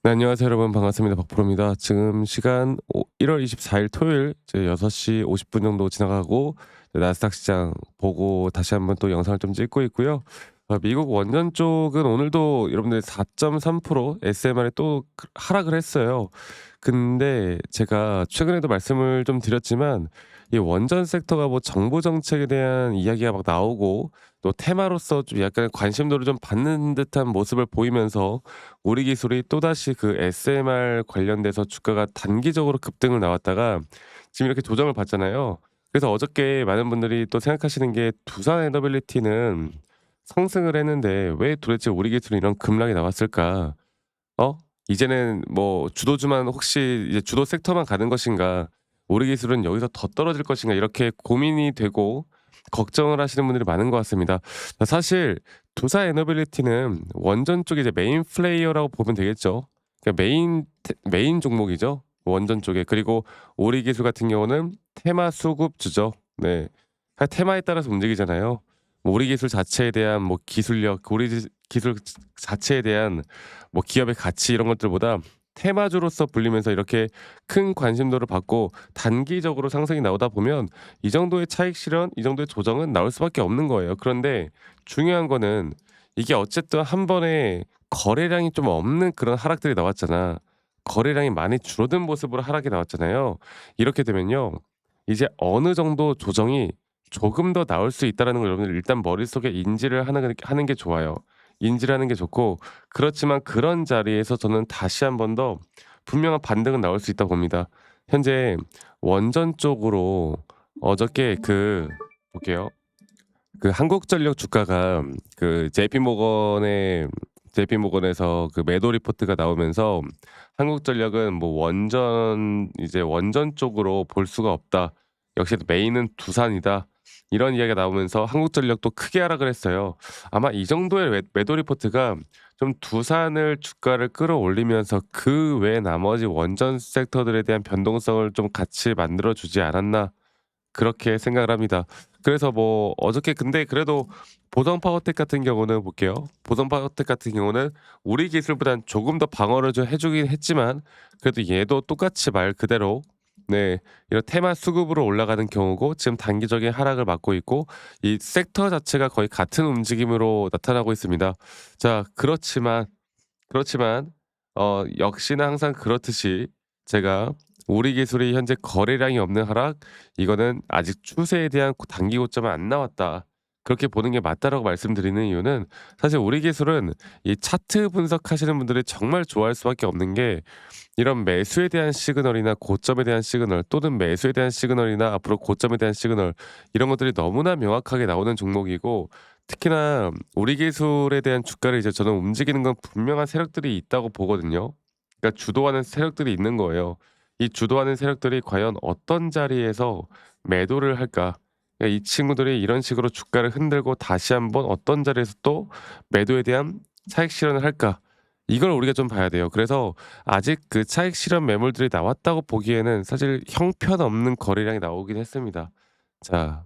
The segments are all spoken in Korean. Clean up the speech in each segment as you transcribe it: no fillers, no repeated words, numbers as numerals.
네, 안녕하세요 여러분. 반갑습니다. 박프로입니다. 지금 시간 1월 24일 토요일 이제 6시 50분 정도 지나가고 나스닥 시장 보고 다시 한번 또 영상을 좀 찍고 있고요. 미국 원전 쪽은 오늘도 여러분들 4.3% SMR에 또 하락을 했어요. 근데 제가 최근에도 말씀을 좀 드렸지만 이 원전 섹터가 뭐 정부 정책에 대한 이야기가 막 나오고 또 테마로서 좀 약간 관심도를 좀 받는 듯한 모습을 보이면서 우리 기술이 또다시 그 SMR 관련돼서 주가가 단기적으로 급등을 나왔다가 지금 이렇게 조정을 받잖아요. 그래서 어저께 많은 분들이 또 생각하시는 게 '두산 에너빌리티는 상승을 했는데 왜 도대체 우리 기술은 이런 급락이 나왔을까? 어? 이제는 뭐 주도주만 혹시 이제 주도 섹터만 가는 것인가? 우리 기술은 여기서 더 떨어질 것인가?' 이렇게 고민이 되고 걱정을 하시는 분들이 많은 것 같습니다. 사실 두산 에너빌리티는 원전 쪽에 이제 메인 플레이어라고 보면 되겠죠. 그러니까 메인 종목이죠, 원전 쪽에. 그리고 우리 기술 같은 경우는 테마 수급주죠. 네. 테마에 따라서 움직이잖아요. 뭐 우리 기술 자체에 대한 뭐 기술력, 기술 자체에 대한 뭐 기업의 가치 이런 것들보다 테마주로서 불리면서 이렇게 큰 관심도를 받고 단기적으로 상승이 나오다 보면 이 정도의 차익 실현, 이 정도의 조정은 나올 수밖에 없는 거예요. 그런데 중요한 거는 이게 어쨌든 한 번에 거래량이 좀 없는 그런 하락들이 나왔잖아. 거래량이 많이 줄어든 모습으로 하락이 나왔잖아요. 이렇게 되면요, 이제 어느 정도 조정이 조금 더 나올 수 있다라는 걸 여러분들 일단 머릿속에 인지를 하는 게 좋아요. 인지를 하는 게 좋고, 그렇지만 그런 자리에서 저는 다시 한 번 더 분명한 반등은 나올 수 있다고 봅니다. 현재 원전 쪽으로 어저께 볼게요. 그 한국전력 주가가 그 JP모건에서 그 매도 리포트가 나오면서 한국전력은 뭐 원전 쪽으로 볼 수가 없다. 역시 메인은 두산이다. 이런 이야기가 나오면서 한국전력도 크게 하락을 했어요. 아마 이 정도의 매도 리포트가 좀 두산을 주가를 끌어올리면서 그 외 나머지 원전 섹터들에 대한 변동성을 좀 같이 만들어 주지 않았나, 그렇게 생각을 합니다. 그래서 뭐 어저께 근데 그래도 보성 파워텍 같은 경우는 볼게요. 보성 파워텍 같은 경우는 우리 기술보단 조금 더 방어를 좀 해 주긴 했지만 그래도 얘도 똑같이 말 그대로, 네, 이런 테마 수급으로 올라가는 경우고 지금 단기적인 하락을 맞고 있고 이 섹터 자체가 거의 같은 움직임으로 나타나고 있습니다. 자, 그렇지만 역시나 항상 그렇듯이 제가 우리 기술이 현재 거래량이 없는 하락, 이거는 아직 추세에 대한 단기 고점은 안 나왔다, 그렇게 보는 게 맞다라고 말씀드리는 이유는 사실 우리 기술은 이 차트 분석하시는 분들이 정말 좋아할 수밖에 없는 게 이런 매수에 대한 시그널이나 고점에 대한 시그널 또는 매수에 대한 시그널이나 앞으로 고점에 대한 시그널, 이런 것들이 너무나 명확하게 나오는 종목이고, 특히나 우리 기술에 대한 주가를 이제 저는 움직이는 건 분명한 세력들이 있다고 보거든요. 그러니까 주도하는 세력들이 있는 거예요. 이 주도하는 세력들이 과연 어떤 자리에서 매도를 할까? 그러니까 이 친구들이 이런 식으로 주가를 흔들고 다시 한번 어떤 자리에서 또 매도에 대한 차익 실현을 할까? 이걸 우리가 좀 봐야 돼요. 그래서 아직 그 차익 실현 매물들이 나왔다고 보기에는 사실 형편없는 거래량이 나오긴 했습니다. 자,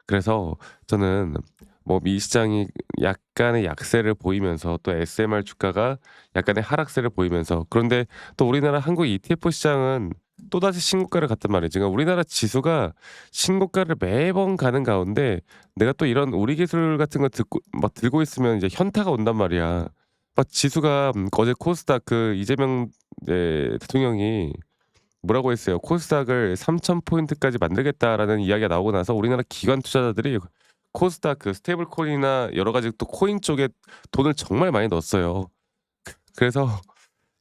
그래서 저는 뭐 미 시장이 약간의 약세를 보이면서 또 SMR 주가가 약간의 하락세를 보이면서, 그런데 또 우리나라 한국 ETF 시장은 또다시 신고가를 갔단 말이에요. 지금 우리나라 지수가 신고가를 매번 가는 가운데 내가 또 이런 우리 기술 같은 거 듣고 막 들고 있으면 이제 현타가 온단 말이야. 막 지수가 어제 코스닥 그 이재명 대통령이 뭐라고 했어요. "코스닥을 3,000 포인트까지 만들겠다."라는 이야기가 나오고 나서 우리나라 기관 투자자들이 코스닥 그 스테이블 코인이나 여러 가지 또 코인 쪽에 돈을 정말 많이 넣었어요. 그래서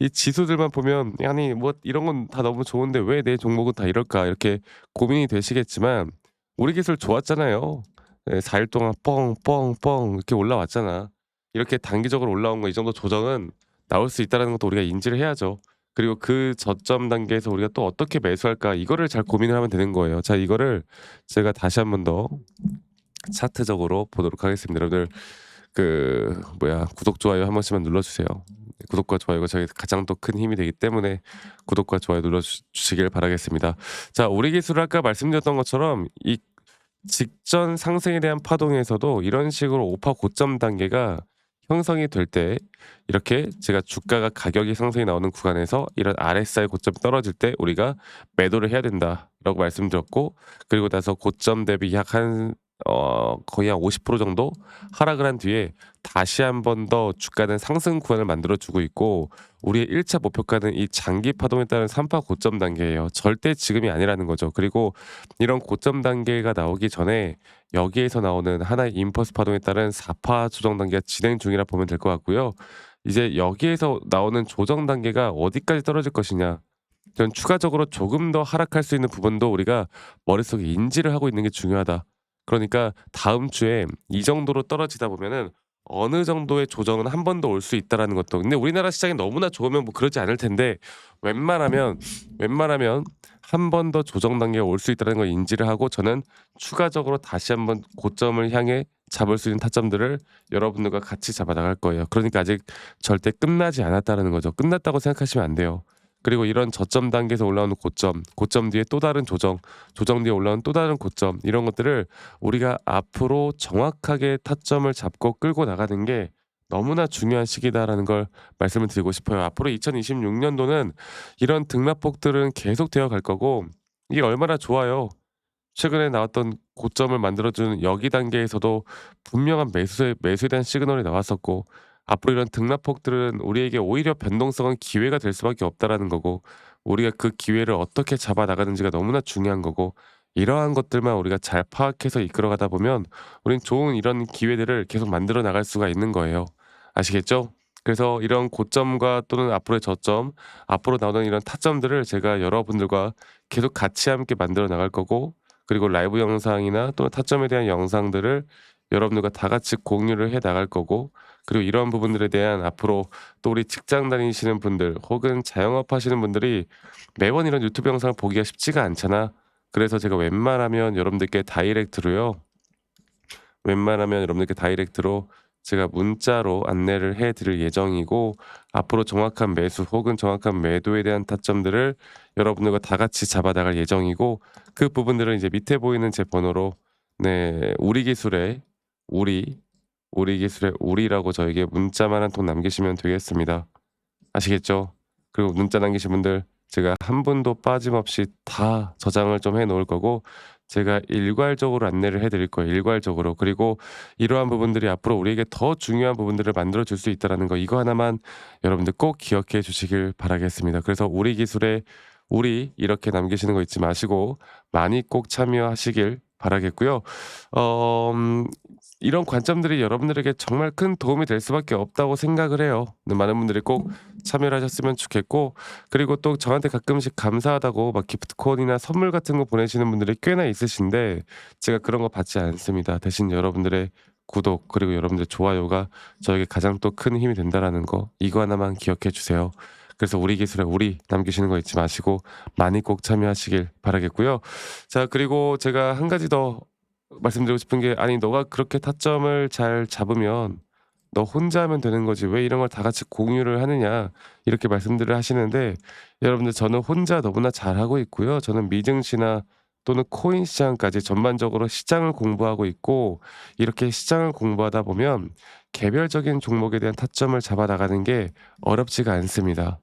이 지수들만 보면 '아니 뭐 이런 건 다 너무 좋은데 왜 내 종목은 다 이럴까?' 이렇게 고민이 되시겠지만 우리 기술 좋았잖아요. 예, 4일 동안 뻥뻥뻥 이렇게 올라왔잖아. 이렇게 단기적으로 올라온 거 이 정도 조정은 나올 수 있다는 것도 우리가 인지를 해야죠. 그리고 그 저점 단계에서 우리가 또 어떻게 매수할까, 이거를 잘 고민을 하면 되는 거예요. 자, 이거를 제가 다시 한번 더 차트적으로 보도록 하겠습니다. 여러분들 구독, 좋아요 한 번씩만 눌러 주세요. 구독과 좋아요가 저희 가장 또 큰 힘이 되기 때문에 구독과 좋아요 눌러 주시길 바라겠습니다. 자, 우리 기술 아까 말씀드렸던 것처럼 이 직전 상승에 대한 파동에서도 이런 식으로 오파 고점 단계가 형성이 될 때 이렇게 제가 주가가 가격이 상승이 나오는 구간에서 이런 RSI 고점이 떨어질 때 우리가 매도를 해야 된다라고 말씀드렸고, 그리고 나서 고점 대비 약 한 거의 한 50% 정도 하락을 한 뒤에 다시 한 번 더 주가는 상승 구간을 만들어 주고 있고, 우리의 1차 목표가는 이 장기 파동에 따른 3파 고점 단계예요. 절대 지금이 아니라는 거죠. 그리고 이런 고점 단계가 나오기 전에 여기에서 나오는 하나의 임펄스 파동에 따른 4파 조정 단계가 진행 중이라 보면 될 것 같고요. 이제 여기에서 나오는 조정 단계가 어디까지 떨어질 것이냐, 전 추가적으로 조금 더 하락할 수 있는 부분도 우리가 머릿속에 인지를 하고 있는 게 중요하다. 그러니까 다음 주에 이 정도로 떨어지다 보면은 어느 정도의 조정은 한 번 더 올 수 있다라는 것도. 근데 우리나라 시장이 너무나 좋으면 뭐 그러지 않을 텐데, 웬만하면 한 번 더 조정 단계가 올 수 있다는 걸 인지를 하고, 저는 추가적으로 다시 한번 고점을 향해 잡을 수 있는 타점들을 여러분들과 같이 잡아 나갈 거예요. 그러니까 아직 절대 끝나지 않았다는 거죠. 끝났다고 생각하시면 안 돼요. 그리고 이런 저점 단계에서 올라오는 고점, 고점 뒤에 또 다른 조정, 조정 뒤에 올라오는 또 다른 고점, 이런 것들을 우리가 앞으로 정확하게 타점을 잡고 끌고 나가는 게 너무나 중요한 시기다라는 걸 말씀을 드리고 싶어요. 앞으로 2026년도는 이런 등락폭들은 계속되어 갈 거고, 이게 얼마나 좋아요. 최근에 나왔던 고점을 만들어주는 여기 단계에서도 분명한 매수에 대한 시그널이 나왔었고, 앞으로 이런 등락폭들은 우리에게 오히려 변동성은 기회가 될 수밖에 없다라는 거고, 우리가 그 기회를 어떻게 잡아 나가는지가 너무나 중요한 거고, 이러한 것들만 우리가 잘 파악해서 이끌어가다 보면 우린 좋은 이런 기회들을 계속 만들어 나갈 수가 있는 거예요. 아시겠죠? 그래서 이런 고점과 또는 앞으로의 저점, 앞으로 나오는 이런 타점들을 제가 여러분들과 계속 같이 함께 만들어 나갈 거고, 그리고 라이브 영상이나 또는 타점에 대한 영상들을 여러분들과 다 같이 공유를 해 나갈 거고, 그리고 이러한 부분들에 대한 앞으로 또 우리 직장 다니시는 분들 혹은 자영업 하시는 분들이 매번 이런 유튜브 영상을 보기가 쉽지가 않잖아. 그래서 제가 웬만하면 여러분들께 다이렉트로 제가 문자로 안내를 해 드릴 예정이고, 앞으로 정확한 매수 혹은 정확한 매도에 대한 타점들을 여러분들과 다 같이 잡아 나갈 예정이고, 그 부분들은 이제 밑에 보이는 제 번호로, 네, 우리 기술의 우리라고 저에게 문자만 한 통 남기시면 되겠습니다. 아시겠죠? 그리고 문자 남기신 분들 제가 한 분도 빠짐없이 다 저장을 좀 해 놓을 거고, 제가 일괄적으로 안내를 해 드릴 거예요, 일괄적으로. 그리고 이러한 부분들이 앞으로 우리에게 더 중요한 부분들을 만들어 줄 수 있다라는 거, 이거 하나만 여러분들 꼭 기억해 주시길 바라겠습니다. 그래서 우리 기술의 우리 이렇게 남기시는 거 잊지 마시고 많이 꼭 참여하시길 바라겠고요. 어 음 이런 관점들이 여러분들에게 정말 큰 도움이 될 수밖에 없다고 생각을 해요. 근데 많은 분들이 꼭 참여를 하셨으면 좋겠고, 그리고 또 저한테 가끔씩 감사하다고 막 기프트콘이나 선물 같은 거 보내시는 분들이 꽤나 있으신데, 제가 그런 거 받지 않습니다. 대신 여러분들의 구독 그리고 여러분들의 좋아요가 저에게 가장 또 큰 힘이 된다라는 거, 이거 하나만 기억해 주세요. 그래서 우리 기술에 우리 남기시는 거 잊지 마시고 많이 꼭 참여하시길 바라겠고요. 자, 그리고 제가 한 가지 더 말씀드리고 싶은 게, 아니 너가 그렇게 타점을 잘 잡으면 너 혼자 하면 되는 거지 왜 이런 걸 다 같이 공유를 하느냐, 이렇게 말씀들을 하시는데, 여러분들 저는 혼자 너무나 잘하고 있고요. 저는 미증시나 또는 코인 시장까지 전반적으로 시장을 공부하고 있고, 이렇게 시장을 공부하다 보면 개별적인 종목에 대한 타점을 잡아 나가는 게 어렵지가 않습니다.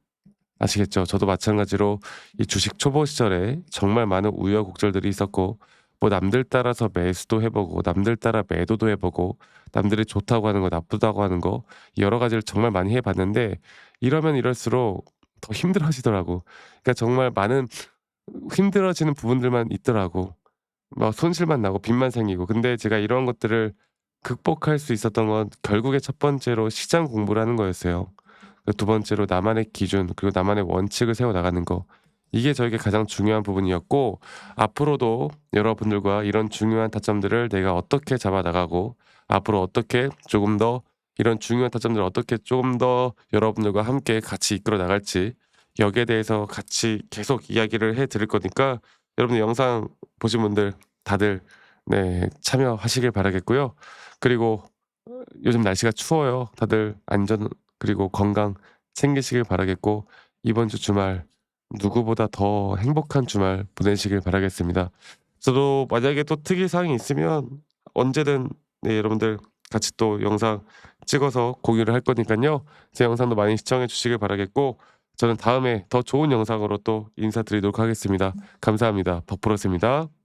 아시겠죠? 저도 마찬가지로 이 주식 초보 시절에 정말 많은 우여곡절들이 있었고, 뭐 남들 따라서 매수도 해 보고 남들 따라 매도도 해 보고 남들이 좋다고 하는 거 나쁘다고 하는 거 여러 가지를 정말 많이 해 봤는데, 이러면 이럴수록 더 힘들어지더라고. 그러니까 정말 많은 힘들어지는 부분들만 있더라고. 막 손실만 나고 빚만 생기고. 근데 제가 이런 것들을 극복할 수 있었던 건 결국에 첫 번째로 시장 공부를 하는 거였어요. 두 번째로 나만의 기준 그리고 나만의 원칙을 세워 나가는 거. 이게 저에게 가장 중요한 부분이었고, 앞으로도 여러분들과 이런 중요한 타점들을 내가 어떻게 잡아 나가고, 앞으로 어떻게 조금 더 이런 중요한 타점들을 어떻게 조금 더 여러분들과 함께 같이 이끌어 나갈지, 여기에 대해서 같이 계속 이야기를 해 드릴 거니까 여러분들 영상 보신 분들 다들, 네, 참여하시길 바라겠고요. 그리고 요즘 날씨가 추워요. 다들 안전 그리고 건강 챙기시길 바라겠고, 이번 주 주말 누구보다 더 행복한 주말 보내시길 바라겠습니다. 저도 만약에 또 특이 사항이 있으면 언제든, 네, 여러분들 같이 또 영상 찍어서 공유를 할 거니까요. 제 영상도 많이 시청해 주시길 바라겠고 저는 다음에 더 좋은 영상으로 또 인사드리도록 하겠습니다. 감사합니다. 덕프로스입니다.